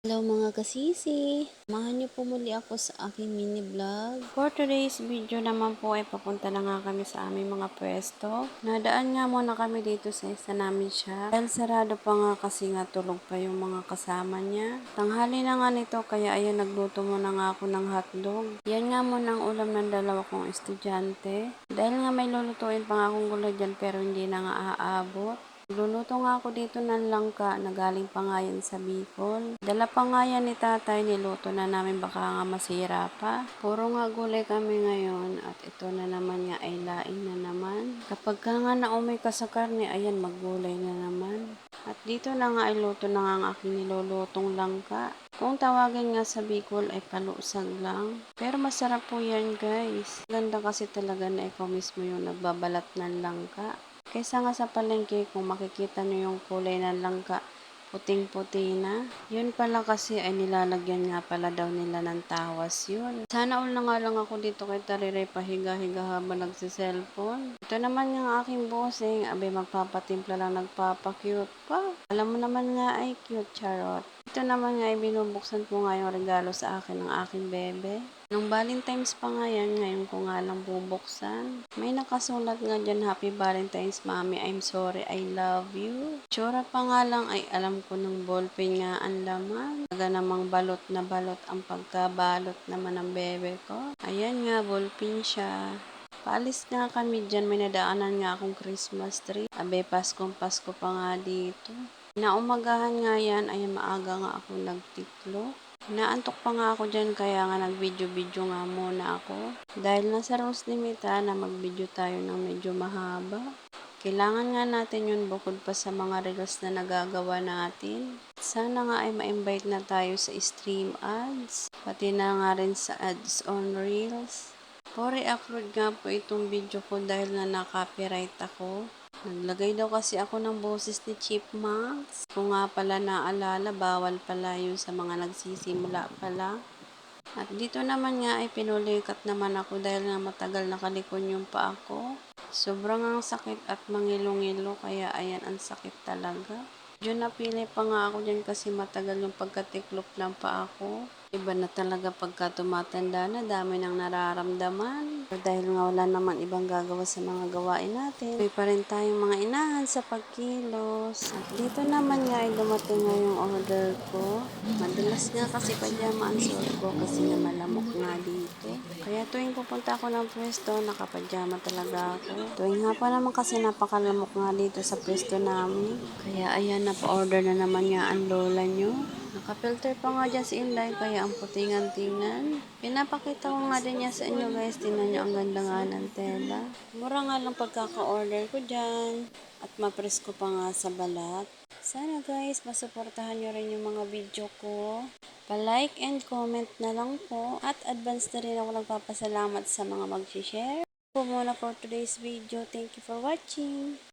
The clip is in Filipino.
Hello mga kasisi! Samahan niyo po muli ako sa aking mini vlog. For today's video naman po ay papunta na nga kami sa aming mga pwesto. Nadaan nga muna kami dito sa isa namin siya. Dahil sarado pa nga kasi nga tulog pa yung mga kasama niya. Tanghali na nga nito kaya ayan nagluto muna nga ako ng hotdog. Yan nga muna ang ulam ng dalawa kong estudyante. Dahil nga may lulutuin pa nga akong gulay dyan pero hindi na nga aabot. Luluto nga ako dito ng langka na galing pa nga yan sa Bicol. Dala pa nga yan ni tatay, niluto na namin baka nga masira pa. Puro nga gulay kami ngayon at ito na naman nga ay laing na naman. Kapag ka nga naumay ka sa karne, ayan maggulay na naman. At dito na nga ay luto na nga ang aking nilulutong langka. Kung tawagin nga sa Bicol ay palusag lang. Pero masarap po yan guys. Ganda kasi talaga na ikaw mismo yung nagbabalat ng langka. Kaysa nga sa palengke, kung makikita nyo yung kulay ng langka, puting-puti na. Yun pala kasi ay nilalagyan nga pala daw nila ng tawas yun. Sana all na nga lang ako dito kay Tariray pahiga-higa habang nagsiselfon. Ito naman yung aking bossing, abe magpapatimpla lang nagpapacute pa. Alam mo naman nga ay cute, charot. Ito naman nga ay binubuksan ko nga yung regalo sa akin ng aking bebe. Nung Valentine's pa nga yan, ngayon ko nga lang bubuksan. May nakasulat nga dyan, Happy Valentine's Mommy, I'm sorry, I love you. Tsura pa nga lang ay alam ko ng ballpen nga ang laman. Taga namang balot na balot ang pagkabalot naman ng bebe ko. Ayan nga, ballpen siya. Paalis nga kami dyan, may nadaanan nga akong Christmas tree. Abe, Paskong Pasko pa nga dito. Naumagahan nga yan, ay maaga nga ako nagtiklo. Naantok pa nga ako dyan kaya nga nag-video-video nga muna ako. Dahil nasa rules limita na mag-video tayo ng medyo mahaba. Kailangan nga natin yun bukod pa sa mga reels na nagagawa natin. Sana nga ay ma-invite na tayo sa stream ads. Pati na nga rin sa ads on reels. For i-upload nga po itong video ko dahil nga na-copyright ako. Naglagay daw kasi ako ng boses ni Chipmunks. Kung nga pala naalala, bawal pala yun sa mga nagsisimula pala. At dito naman nga ay pinulikat naman ako dahil nga matagal nakalikon yung paa ko. Sobrang ang sakit at mangilo-ngilo kaya ayan ang sakit talaga. Diyan napili pa nga ako dyan kasi matagal yung pagkatiklop ng paa ko. Iba na talaga pagka tumatanda na, dami nang nararamdaman. Dahil nga wala naman ibang gagawa sa mga gawain natin. May pa rin tayong mga inahan sa pagkilos. At dito naman nga ay dumating nga yung order ko. Madalas nga kasi pajama ang suot ko kasi nga malamok nga dito. Kaya tuwing pupunta ako ng pwesto, nakapajama talaga ako. Tuwing nga pa naman kasi napakalamok nga dito sa pwesto namin. Kaya ayan, napa-order na naman nga ang lola nyo. Nakapilter pa nga dyan si Inday, kaya ang putingan-tingan. Pinapakita ko nga din niya sa inyo guys. Tingnan nyo, ang ganda nga ng tela. Mura nga lang pagkaka-order ko dyan. At mapresko pa nga sa balat. Sana guys, masuportahan nyo rin yung mga video ko. Pa-like and comment na lang po. At advance na rin ako nagpapasalamat sa mga mag-share. Po muna for today's video. Thank you for watching.